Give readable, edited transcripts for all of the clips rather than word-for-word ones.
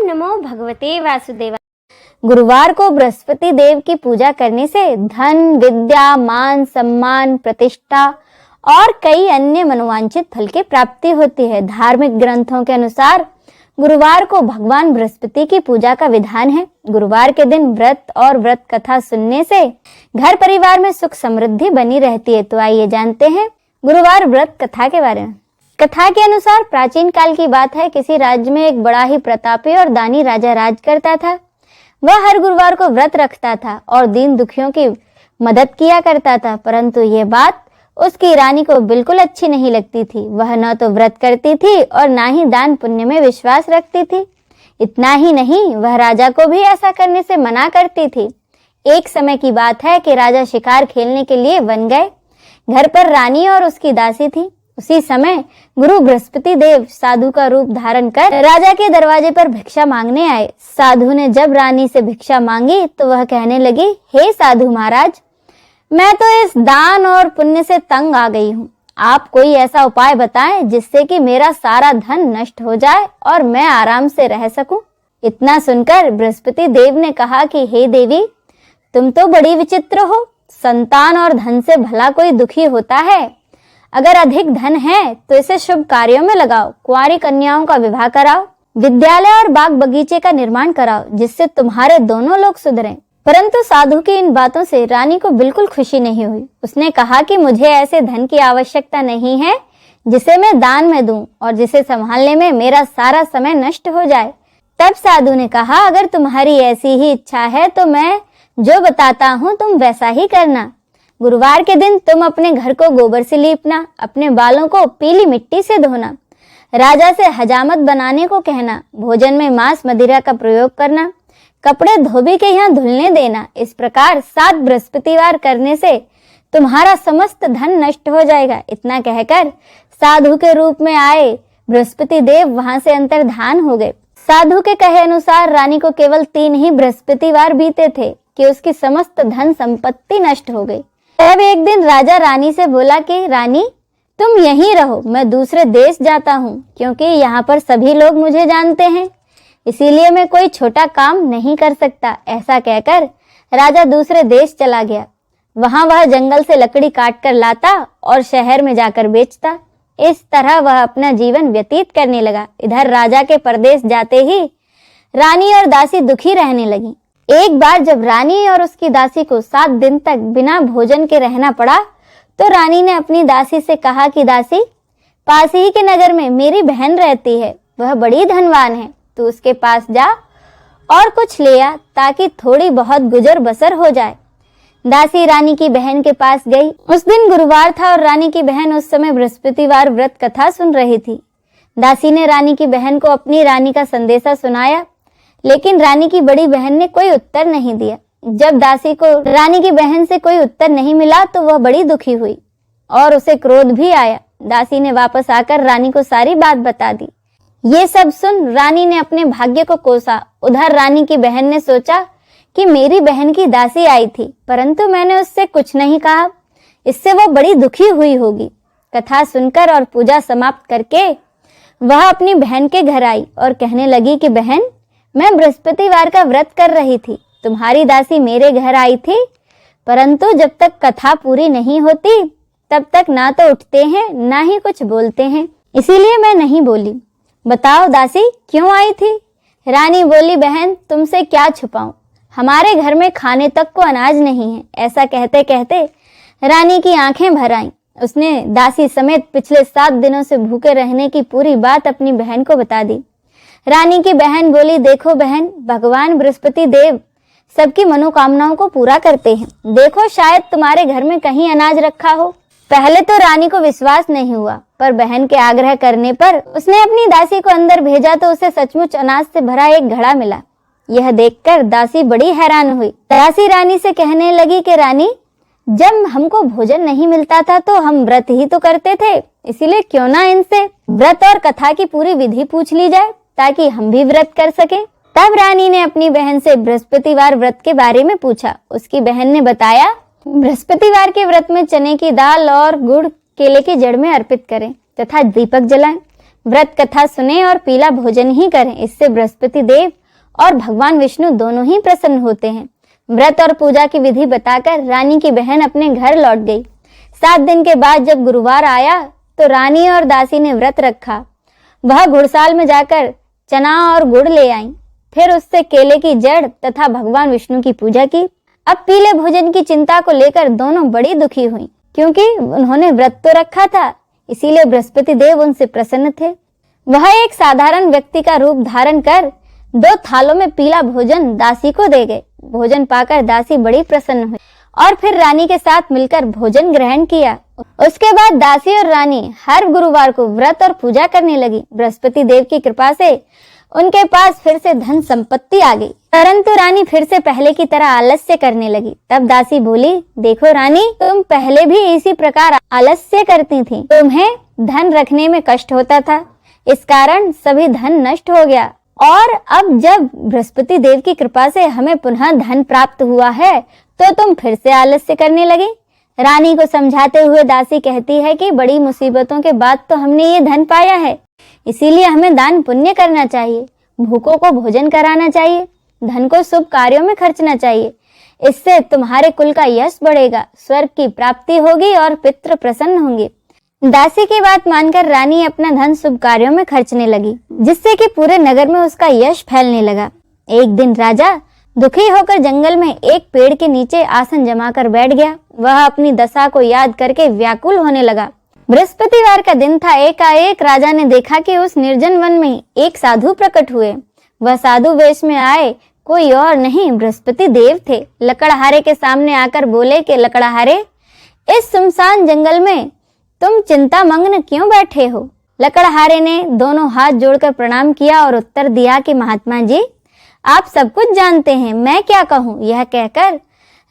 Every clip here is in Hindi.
नमो भगवते वासुदेवाय। गुरुवार को बृहस्पति देव की पूजा करने से धन, विद्या, मान, सम्मान, प्रतिष्ठा और कई अन्य मनोवांछित फल की प्राप्ति होती है। धार्मिक ग्रंथों के अनुसार गुरुवार को भगवान बृहस्पति की पूजा का विधान है। गुरुवार के दिन व्रत और व्रत कथा सुनने से घर परिवार में सुख समृद्धि बनी रहती है। तो आइए जानते हैं गुरुवार व्रत कथा के बारे में। कथा के अनुसार प्राचीन काल की बात है, किसी राज्य में एक बड़ा ही प्रतापी और दानी राजा राज करता था। वह हर गुरुवार को व्रत रखता था और दीन दुखियों की मदद किया करता था, परंतु ये बात उसकी रानी को बिल्कुल अच्छी नहीं लगती थी। वह न तो व्रत करती थी और ना ही दान पुण्य में विश्वास रखती थी। इतना ही नहीं, वह राजा को भी ऐसा करने से मना करती थी। एक समय की बात है कि राजा शिकार खेलने के लिए वन गए। घर पर रानी और उसकी दासी थी। उसी समय गुरु बृहस्पति देव साधु का रूप धारण कर राजा के दरवाजे पर भिक्षा मांगने आए। साधु ने जब रानी से भिक्षा मांगी तो वह कहने लगी, हे साधु महाराज, मैं तो इस दान और पुण्य से तंग आ गई हूँ। आप कोई ऐसा उपाय बताएं जिससे कि मेरा सारा धन नष्ट हो जाए और मैं आराम से रह सकूं। इतना सुनकर बृहस्पति देव ने कहा कि हे देवी, तुम तो बड़ी विचित्र हो। संतान और धन से भला कोई दुखी होता है? अगर अधिक धन है तो इसे शुभ कार्यों में लगाओ, कुंवारी कन्याओं का विवाह कराओ, विद्यालय और बाग बगीचे का निर्माण कराओ, जिससे तुम्हारे दोनों लोग सुधरें। परंतु साधु की इन बातों से रानी को बिल्कुल खुशी नहीं हुई। उसने कहा कि मुझे ऐसे धन की आवश्यकता नहीं है जिसे मैं दान में दूं और जिसे संभालने में मेरा सारा समय नष्ट हो जाए। तब साधु ने कहा, अगर तुम्हारी ऐसी ही इच्छा है तो मैं जो बताता हूँ तुम वैसा ही करना। गुरुवार के दिन तुम अपने घर को गोबर से लीपना, अपने बालों को पीली मिट्टी से धोना, राजा से हजामत बनाने को कहना, भोजन में मांस मदिरा का प्रयोग करना, कपड़े धोबी के यहाँ धुलने देना। इस प्रकार 7 बृहस्पतिवार करने से तुम्हारा समस्त धन नष्ट हो जाएगा। इतना कहकर साधु के रूप में आए बृहस्पति देव वहां से अंतर्धान हो गए। साधु के कहे अनुसार रानी को केवल 3 ही बृहस्पतिवार बीते थे कि उसकी समस्त धन संपत्ति नष्ट हो गई। तब एक दिन राजा रानी से बोला कि रानी, तुम यहीं रहो, मैं दूसरे देश जाता हूँ, क्योंकि यहाँ पर सभी लोग मुझे जानते हैं, इसीलिए मैं कोई छोटा काम नहीं कर सकता। ऐसा कहकर राजा दूसरे देश चला गया। वहां वह जंगल से लकड़ी काट कर लाता और शहर में जाकर बेचता। इस तरह वह अपना जीवन व्यतीत करने लगा। इधर राजा के परदेश जाते ही रानी और दासी दुखी रहने लगी। एक बार जब रानी और उसकी दासी को 7 दिन तक बिना भोजन के रहना पड़ा तो रानी ने अपनी दासी से कहा कि दासी, पास ही के नगर में मेरी बहन रहती है, वह बड़ी धनवान है, तू उसके पास जा और कुछ ले आ ताकि थोड़ी बहुत गुजर बसर हो जाए। दासी रानी की बहन के पास गई। उस दिन गुरुवार था और रानी की बहन उस समय बृहस्पतिवार व्रत कथा सुन रही थी। दासी ने रानी की बहन को अपनी रानी का संदेशा सुनाया, लेकिन रानी की बड़ी बहन ने कोई उत्तर नहीं दिया। जब दासी को रानी की बहन से कोई उत्तर नहीं मिला तो वह बड़ी दुखी हुई और उसे क्रोध भी आया। दासी ने वापस आकर रानी को सारी बात बता दी। ये सब सुन रानी ने अपने भाग्य को कोसा। उधर रानी की बहन ने सोचा कि मेरी बहन की दासी आई थी, परंतु मैंने उससे कुछ नहीं कहा, इससे वह बड़ी दुखी हुई होगी। कथा सुनकर और पूजा समाप्त करके वह अपनी बहन के घर आई और कहने लगी कि बहन, मैं बृहस्पतिवार का व्रत कर रही थी, तुम्हारी दासी मेरे घर आई थी, परंतु जब तक कथा पूरी नहीं होती तब तक ना तो उठते हैं ना ही कुछ बोलते हैं, इसीलिए मैं नहीं बोली। बताओ दासी क्यों आई थी? रानी बोली, बहन तुमसे क्या छुपाऊं, हमारे घर में खाने तक को अनाज नहीं है। ऐसा कहते कहते रानी की आंखें भर आईं। उसने दासी समेत पिछले 7 दिनों से भूखे रहने की पूरी बात अपनी बहन को बता दी। रानी की बहन बोली, देखो बहन, भगवान बृहस्पति देव सबकी मनोकामनाओं को पूरा करते हैं। देखो शायद तुम्हारे घर में कहीं अनाज रखा हो। पहले तो रानी को विश्वास नहीं हुआ, पर बहन के आग्रह करने पर उसने अपनी दासी को अंदर भेजा तो उसे सचमुच अनाज से भरा एक घड़ा मिला। यह देखकर दासी बड़ी हैरान हुई। दासी रानी से कहने लगी कि रानी, जब हमको भोजन नहीं मिलता था तो हम व्रत ही तो करते थे, इसीलिए क्यों ना इनसे व्रत और कथा की पूरी विधि पूछ ली जाए ताकि हम भी व्रत कर सकें। तब रानी ने अपनी बहन से बृहस्पतिवार व्रत के बारे में पूछा। उसकी बहन ने बताया, बृहस्पतिवार के व्रत में चने की दाल और गुड़ केले की जड़ में अर्पित करें तथा दीपक जलाएं। व्रत कथा सुने और पीला भोजन ही करें। इससे बृहस्पति देव और भगवान विष्णु दोनों ही प्रसन्न होते हैं। व्रत और पूजा की विधि बताकर रानी की बहन अपने घर लौट गई। 7 दिन के बाद जब गुरुवार आया तो रानी और दासी ने व्रत रखा। वह घुड़साल में जाकर चना और गुड़ ले आई, फिर उससे केले की जड़ तथा भगवान विष्णु की पूजा की। अब पीले भोजन की चिंता को लेकर दोनों बड़ी दुखी हुई, क्योंकि उन्होंने व्रत तो रखा था, इसीलिए बृहस्पति देव उनसे प्रसन्न थे। वह एक साधारण व्यक्ति का रूप धारण कर 2 थालों में पीला भोजन दासी को दे गए। भोजन पाकर दासी बड़ी प्रसन्न हुई और फिर रानी के साथ मिलकर भोजन ग्रहण किया। उसके बाद दासी और रानी हर गुरुवार को व्रत और पूजा करने लगी। बृहस्पति देव की कृपा से उनके पास फिर से धन संपत्ति आ गई, परंतु रानी फिर से पहले की तरह आलस्य करने लगी। तब दासी बोली, देखो रानी, तुम पहले भी इसी प्रकार आलस्य करती थी। तुम्हें धन रखने में कष्ट होता था, इस कारण सभी धन नष्ट हो गया, और अब जब बृहस्पति देव की कृपा से हमें पुनः धन प्राप्त हुआ है तो तुम फिर से आलस्य करने लगी। रानी को समझाते हुए दासी कहती है कि बड़ी मुसीबतों के बाद तो हमने ये धन पाया है, इसीलिए हमें दान पुण्य करना चाहिए, भूखों को भोजन कराना चाहिए, धन को शुभ कार्यों में खर्चना चाहिए। इससे तुम्हारे कुल का यश बढ़ेगा, स्वर्ग की प्राप्ति होगी और पितृ प्रसन्न होंगे। दासी की बात मानकर रानी अपना धन शुभ कार्यों में खर्चने लगी, जिससे कि पूरे नगर में उसका यश फैलने लगा। एक दिन राजा दुखी होकर जंगल में एक पेड़ के नीचे आसन जमाकर बैठ गया। वह अपनी दशा को याद करके व्याकुल होने लगा। बृहस्पतिवार का दिन था। एकाएक राजा ने देखा कि उस निर्जन वन में एक साधु प्रकट हुए। वह साधु वेश में आए कोई और नहीं, बृहस्पति देव थे। लकड़हारे के सामने आकर बोले कि लकड़हारे, इस सुनसान जंगल में तुम चिंता मग्न क्यों बैठे हो? लकड़हारे ने दोनों हाथ जोड़कर प्रणाम किया और उत्तर दिया कि महात्मा जी, आप सब कुछ जानते हैं, मैं क्या कहूँ। यह कहकर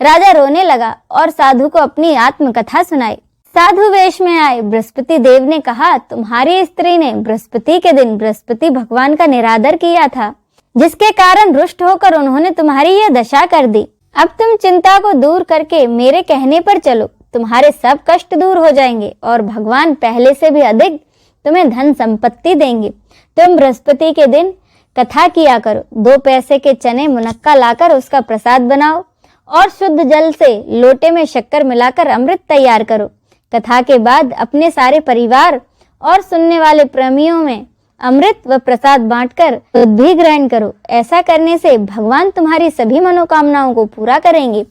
राजा रोने लगा और साधु को अपनी आत्मकथा सुनाई। साधु वेश में आए बृहस्पति देव ने कहा, तुम्हारी स्त्री ने बृहस्पति के दिन बृहस्पति भगवान का निरादर किया था, जिसके कारण रुष्ट होकर उन्होंने तुम्हारी यह दशा कर दी। अब तुम चिंता को दूर करके मेरे कहने पर चलो, तुम्हारे सब कष्ट दूर हो जाएंगे और भगवान पहले से भी अधिक तुम्हें धन संपत्ति देंगे। तुम बृहस्पति के दिन कथा किया करो, 2 पैसे के चने मुनक्का लाकर उसका प्रसाद बनाओ और शुद्ध जल से लोटे में शक्कर मिलाकर अमृत तैयार करो। कथा के बाद अपने सारे परिवार और सुनने वाले प्रेमियों में अमृत व प्रसाद बांटकर दूध भी ग्रहण करो। ऐसा करने से भगवान तुम्हारी सभी मनोकामनाओं को पूरा करेंगे।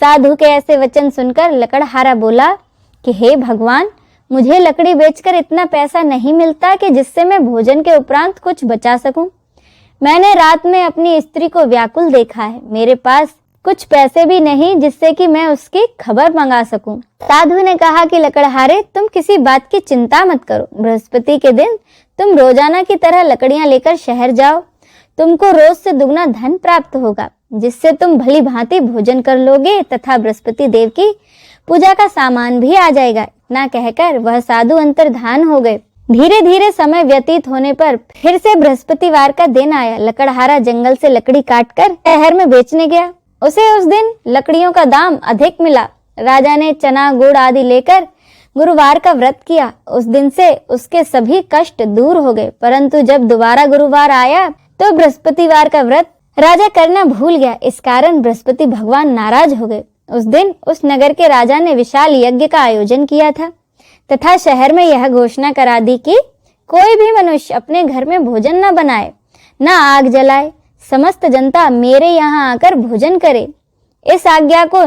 साधु के ऐसे वचन सुनकर लकड़हारा बोला कि हे भगवान, मुझे लकड़ी बेचकर इतना पैसा नहीं मिलता कि जिससे मैं भोजन के उपरांत कुछ बचा सकूं। मैंने रात में अपनी स्त्री को व्याकुल देखा है, मेरे पास कुछ पैसे भी नहीं जिससे कि मैं उसकी खबर मंगा सकूं। साधु ने कहा कि लकड़हारे, तुम किसी बात की चिंता मत करो। बृहस्पति के दिन तुम रोजाना की तरह लकड़ियां लेकर शहर जाओ, तुमको रोज से दुगना धन प्राप्त होगा, जिससे तुम भली भांति भोजन कर लोगे तथा बृहस्पति देव की पूजा का सामान भी आ जाएगा। इतना कहकर वह साधु अंतर्धान हो गए। धीरे धीरे समय व्यतीत होने पर फिर से बृहस्पतिवार का दिन आया। लकड़हारा जंगल से लकड़ी काटकर शहर में बेचने गया। उसे उस दिन लकड़ियों का दाम अधिक मिला। राजा ने चना गुड़ आदि लेकर गुरुवार का व्रत किया। उस दिन से उसके सभी कष्ट दूर हो गए। परंतु जब दोबारा गुरुवार आया तो बृहस्पतिवार का व्रत राजा करना भूल गया। इस कारण बृहस्पति भगवान नाराज हो गए। उस दिन उस नगर के राजा ने विशाल यज्ञ का आयोजन किया था तथा शहर में यह घोषणा करा दी कि कोई भी मनुष्य अपने घर में भोजन न बनाए, न आग जलाए, समस्त जनता मेरे यहाँ आकर भोजन करे। इस आज्ञा को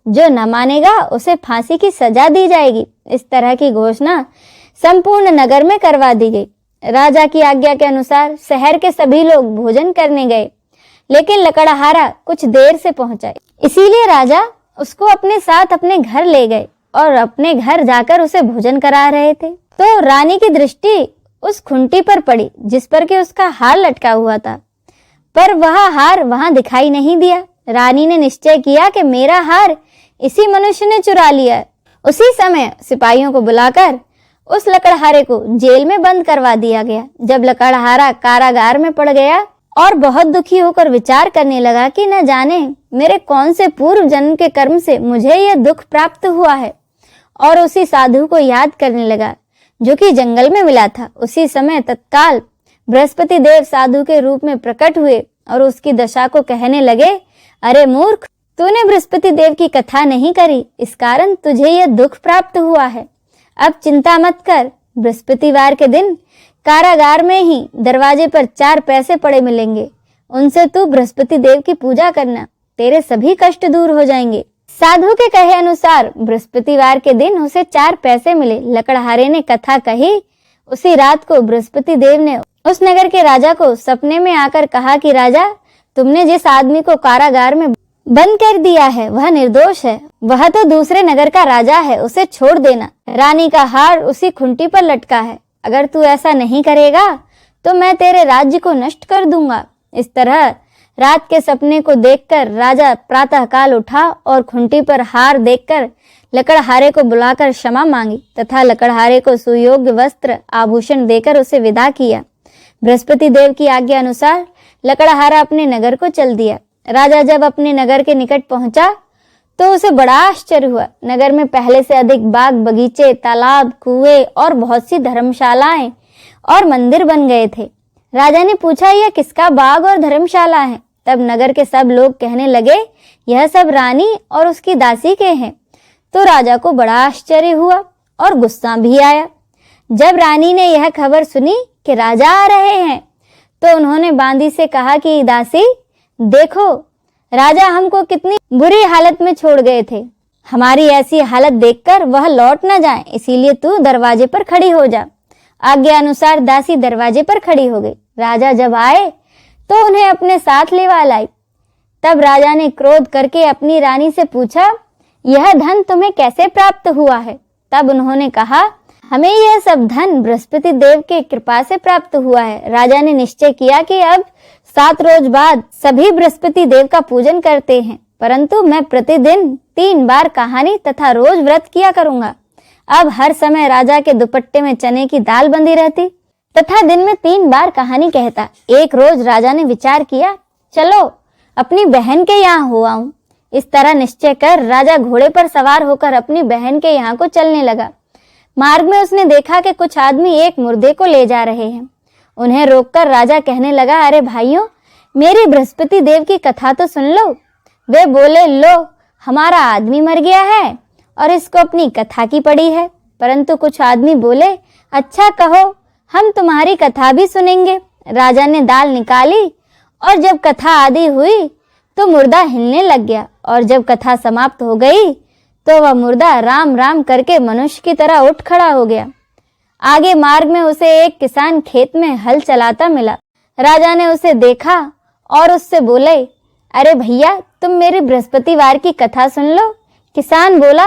जो न मानेगा उसे फांसी की सजा दी जाएगी। इस तरह की घोषणा संपूर्ण नगर में करवा दी गई। राजा की आज्ञा के अनुसार शहर के सभी लोग भोजन करने गए, लेकिन लकड़हारा कुछ देर से पहुंचा, इसीलिए राजा उसको अपने साथ अपने घर ले गए और अपने घर जाकर उसे भोजन करा रहे थे। तो रानी की दृष्टि उस खुंटी पर पड़ी जिस पर कि उसका हार लटका हुआ था, पर वह हार वहां दिखाई नहीं दिया। रानी ने निश्चय किया कि मेरा हार इसी मनुष्य ने चुरा लिया। उसी समय सिपाहियों को बुलाकर उस लकड़हारे को जेल में बंद करवा दिया गया। जब लकड़हारा कारागार में पड़ गया और बहुत दुखी होकर विचार करने लगा कि न जाने मेरे कौन से पूर्व जन्म के कर्म से मुझे यह दुख प्राप्त हुआ है, और उसी साधु को याद करने लगा जो कि जंगल में मिला था। उसी समय तत्काल बृहस्पति देव साधु के रूप में प्रकट हुए और उसकी दशा को कहने लगे, अरे मूर्ख, तूने बृहस्पति देव की कथा नहीं करी, इस कारण तुझे यह दुख प्राप्त हुआ है। अब चिंता मत कर, बृहस्पतिवार के दिन कारागार में ही दरवाजे पर 4 पैसे पड़े मिलेंगे, उनसे तू बृहस्पति देव की पूजा करना, तेरे सभी कष्ट दूर हो जाएंगे। साधु के कहे अनुसार बृहस्पतिवार के दिन उसे 4 पैसे मिले। लकड़हारे ने कथा कही। उसी रात को बृहस्पति देव ने उस नगर के राजा को सपने में आकर कहा कि राजा, तुमने जिस आदमी को कारागार में बंद कर दिया है वह निर्दोष है, वह तो दूसरे नगर का राजा है, उसे छोड़ देना। रानी का हार उसी खुंटी पर लटका है, अगर तू ऐसा नहीं करेगा तो मैं तेरे राज्य को नष्ट कर दूंगा। इस तरह रात के सपने को देखकर राजा प्रातःकाल उठा और खुंटी पर हार देखकर लकड़हारे को बुलाकर क्षमा मांगी तथा लकड़हारे को सुयोग्य वस्त्र आभूषण देकर उसे विदा किया। बृहस्पति देव की आज्ञा अनुसार लकड़हारा अपने नगर को चल दिया। राजा जब अपने नगर के निकट पहुंचा तो उसे बड़ा आश्चर्य हुआ। नगर में पहले से अधिक बाग बगीचे, तालाब, कुएं और बहुत सी धर्मशालाएं और मंदिर बन गए थे। राजा ने पूछा, यह किसका बाग और धर्मशाला है? तब नगर के सब लोग कहने लगे, यह सब रानी और उसकी दासी के हैं। तो राजा को बड़ा आश्चर्य हुआ और गुस्सा भी आया। जब रानी ने यह खबर सुनी कि राजा आ रहे हैं तो उन्होंने बांदी से कहा कि दासी, देखो राजा हमको कितनी बुरी हालत में छोड़ गए थे, हमारी ऐसी हालत देखकर वह लौट न जाए, इसीलिए तू दरवाजे पर खड़ी हो जा। आज्ञा अनुसार दासी दरवाजे पर खड़ी हो गई। राजा जब आए तो उन्हें अपने साथ लेवा लाई। तब राजा ने क्रोध करके अपनी रानी से पूछा, यह धन तुम्हें कैसे प्राप्त हुआ है? तब उन्होंने कहा, हमें यह सब धन बृहस्पति देव के कृपा से प्राप्त हुआ है। राजा ने निश्चय किया कि अब 7 रोज बाद सभी बृहस्पति देव का पूजन करते हैं, परंतु मैं प्रतिदिन 3 बार कहानी तथा रोज व्रत किया करूंगा। अब हर समय राजा के दुपट्टे में चने की दाल बंधी रहती तथा दिन में 3 बार कहानी कहता। एक रोज राजा ने विचार किया, चलो अपनी बहन के यहाँ हो आऊं। इस तरह निश्चय कर राजा घोड़े पर सवार होकर अपनी बहन के यहाँ को चलने लगा। मार्ग में उसने देखा कि कुछ आदमी एक मुर्दे को ले जा रहे हैं। उन्हें रोककर राजा कहने लगा, अरे भाइयों, मेरी बृहस्पति देव की कथा तो सुन लो। वे बोले, लो हमारा आदमी मर गया है और इसको अपनी कथा की पड़ी है। परंतु कुछ आदमी बोले, अच्छा कहो, हम तुम्हारी कथा भी सुनेंगे। राजा ने दाल निकाली और जब कथा आदि हुई तो मुर्दा हिलने लग गया और जब कथा समाप्त हो गई तो वह मुर्दा राम राम करके मनुष्य की तरह उठ खड़ा हो गया। आगे मार्ग में उसे एक किसान खेत में हल चलाता मिला। राजा ने उसे देखा और उससे बोले, अरे भैया, तुम मेरी बृहस्पतिवार की कथा सुन लो। किसान बोला,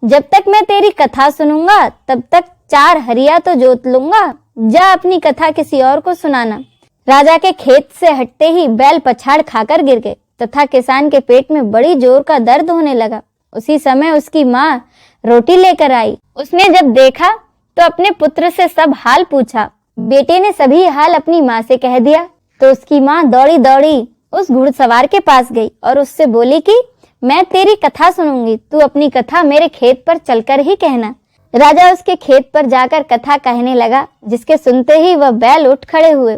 जब तक मैं तेरी कथा सुनूंगा तब तक 4 हरिया तो जोत लूंगा, जा अपनी कथा किसी और को सुनाना। राजा के खेत से हटते ही बैल पछाड़ खाकर गिर गए तथा किसान के पेट में बड़ी जोर का दर्द होने लगा। उसी समय उसकी माँ रोटी लेकर आई। उसने जब देखा तो अपने पुत्र से सब हाल पूछा। बेटे ने सभी हाल अपनी माँ से कह दिया तो उसकी माँ दौड़ी दौड़ी उस घुड़सवार के पास गई और उससे बोली कि मैं तेरी कथा सुनूंगी, तू अपनी कथा मेरे खेत पर चलकर ही कहना। राजा उसके खेत पर जाकर कथा कहने लगा, जिसके सुनते ही वह बैल उठ खड़े हुए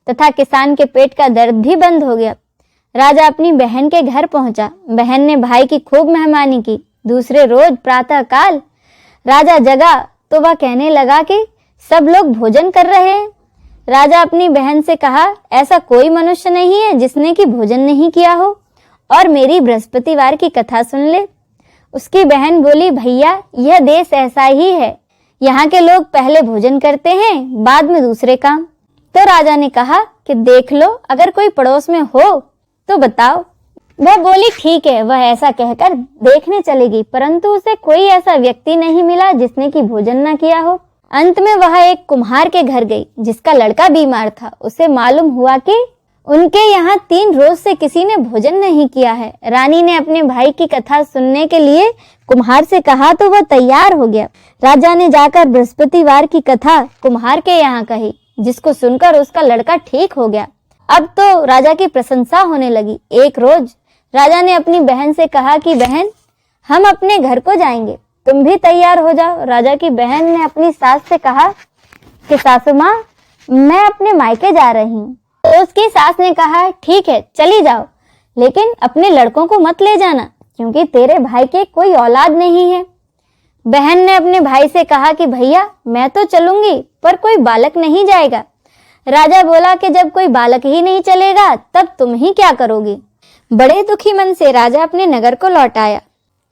तथा किसान के पेट का दर्द भी बंद हो गया। राजा अपनी बहन के घर पहुंचा। बहन ने भाई की खूब मेहमानी की। दूसरे रोज प्रातः काल राजा जगा तो वह कहने लगा कि सब लोग भोजन कर रहे हैं। राजा अपनी बहन से कहा, ऐसा कोई मनुष्य नहीं है जिसने कि भोजन नहीं किया हो और मेरी बृहस्पतिवार की कथा सुन ले। उसकी बहन बोली, भैया, यह देश ऐसा ही है, यहाँ के लोग पहले भोजन करते हैं, बाद में दूसरे काम। तो राजा ने कहा कि देख लो, अगर कोई पड़ोस में हो तो बताओ। वह बोली, ठीक है। वह ऐसा कहकर देखने चलेगी, परंतु उसे कोई ऐसा व्यक्ति नहीं मिला जिसने कि भोजन न किया हो। अंत में वह एक कुम्हार के घर गई जिसका लड़का बीमार था। उसे मालूम हुआ कि उनके यहाँ 3 रोज से किसी ने भोजन नहीं किया है। रानी ने अपने भाई की कथा सुनने के लिए कुम्हार से कहा तो वह तैयार हो गया। राजा ने जाकर बृहस्पतिवार की कथा कुम्हार के यहाँ कही, जिसको सुनकर उसका लड़का ठीक हो गया। अब तो राजा की प्रशंसा होने लगी। एक रोज राजा ने अपनी बहन से कहा कि बहन, हम अपने घर को जाएंगे। तुम भी तैयार हो जाओ। राजा की बहन ने अपनी सास से कहा कि सासू माँ, मैं अपने मायके जा रही हूँ। तो उसकी सास ने कहा, ठीक है चली जाओ, लेकिन अपने लड़कों को मत ले जाना, क्योंकि तेरे भाई के कोई औलाद नहीं है। बहन ने अपने भाई से कहा कि भैया मैं तो चलूंगी, पर कोई बालक नहीं जाएगा। राजा बोला कि जब कोई बालक ही नहीं चलेगा तब तुम ही क्या करोगी। बड़े दुखी मन से राजा अपने नगर को लौट आया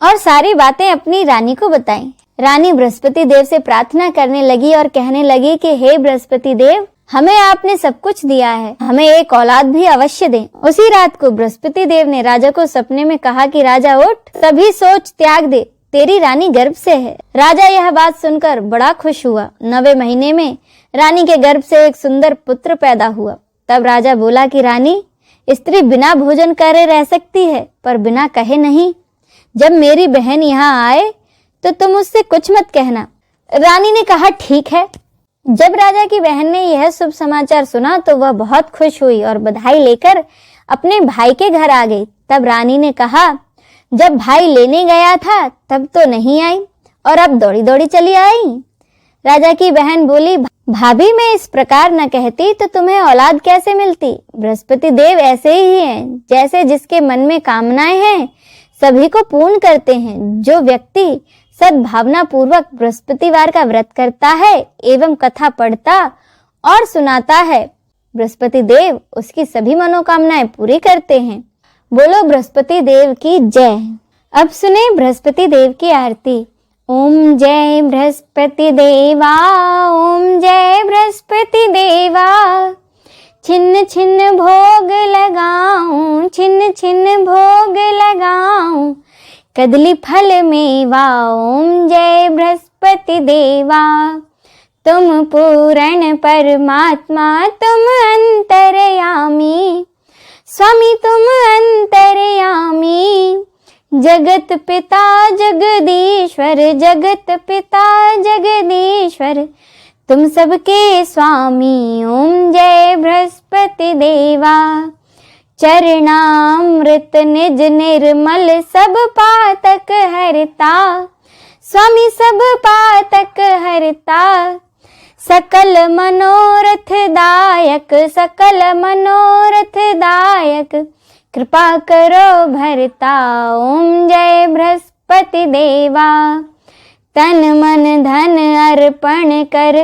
और सारी बातें अपनी रानी को बताई। रानी बृहस्पति देव से प्रार्थना करने लगी और कहने लगी कि हे बृहस्पति देव, हमें आपने सब कुछ दिया है, हमें एक औलाद भी अवश्य दें। उसी रात को बृहस्पति देव ने राजा को सपने में कहा कि राजा उठ, सभी सोच त्याग दे, तेरी रानी गर्भ से है। राजा यह बात सुनकर बड़ा खुश हुआ। 9वें महीने में रानी के गर्भ से एक सुंदर पुत्र पैदा हुआ। तब राजा बोला कि रानी, स्त्री बिना भोजन करे रह सकती है, पर बिना कहे नहीं। जब मेरी बहन यहाँ आए तो तुम उससे कुछ मत कहना। रानी ने कहा, ठीक है। जब राजा की बहन ने यह शुभ समाचार सुना तो वह बहुत खुश हुई और बधाई लेकर अपने भाई के घर आ गई। तब रानी ने कहा, जब भाई लेने गया था तब तो नहीं आई और अब दौड़ी दौड़ी चली आई। राजा की बहन बोली, भाभी मैं इस प्रकार न कहती तो तुम्हें औलाद कैसे मिलती। बृहस्पति देव ऐसे ही हैं, जैसे जिसके मन में कामनाएं हैं सभी को पूर्ण करते हैं। जो व्यक्ति सद्भावना पूर्वक बृहस्पतिवार का व्रत करता है एवं कथा पढ़ता और सुनाता है, बृहस्पति देव उसकी सभी मनोकामनाएं पूरी करते हैं। बोलो बृहस्पति देव की जय। अब सुने बृहस्पति देव की आरती। ओम जय बृहस्पति देवा, ओम जय बृहस्पति देवा। छिन्न छिन्न भोग लगाऊं, छिन्न छिन्न भोग लगाऊं, कदली फल मेवा। ओम जय बृहस्पति देवा। तुम पूर्ण परमात्मा, तुम अंतर्यामी, स्वामी तुम अंतर्यामी। जगत पिता जगदीश्वर, जगत पिता जगदीश्वर, तुम सबके स्वामी। ओम जय बृहस्पति देवा। चरणामृत निज निर्मल, सब पातक हरता, स्वामी सब पातक हरता। सकल मनोरथ दायक, सकल मनोरथ दायक, कृपा करो भरता। ओम जय बृहस्पति देवा। तन मन धन अर्पण कर,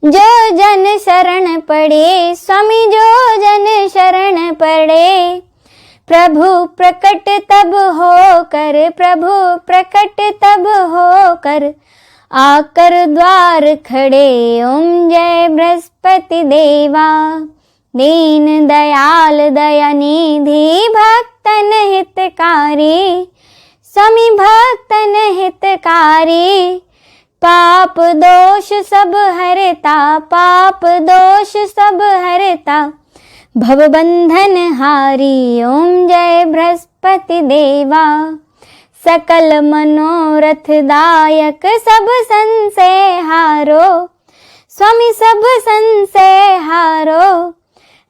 जो जन शरण पड़े, स्वामी जो जन शरण पड़े। प्रभु प्रकट तब होकर, प्रभु प्रकट तब होकर, आकर द्वार खड़े। ओम जय बृहस्पति देवा। दीन दयाल दयानिधि, भक्तन हितकारी, स्वामी भक्तन हितकारी। पाप दोष सब हरता, पाप दोष सब हरता, भवबंधन हारी। ओम जय बृहस्पति देवा। सकल मनोरथ दायक, सब संशय हारो, स्वामी सब संशय हारो।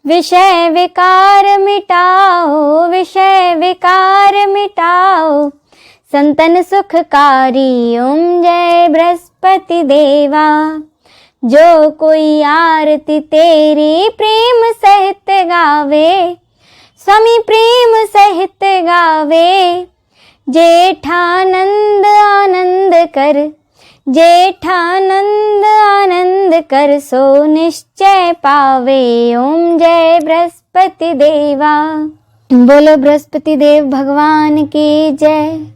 विषय विकार मिटाओ, विषय विकार मिटाओ, संतन सुखकारी। ओम जय बृहस्पति देवा। जो कोई आरती तेरी प्रेम सहित गावे, स्वामी प्रेम सहित गावे। जेठानंद आनंद कर, जेठानंद आनंद कर, सो निश्चय पावे। ओम जय बृहस्पति देवा। बोलो बृहस्पति देव भगवान की जय।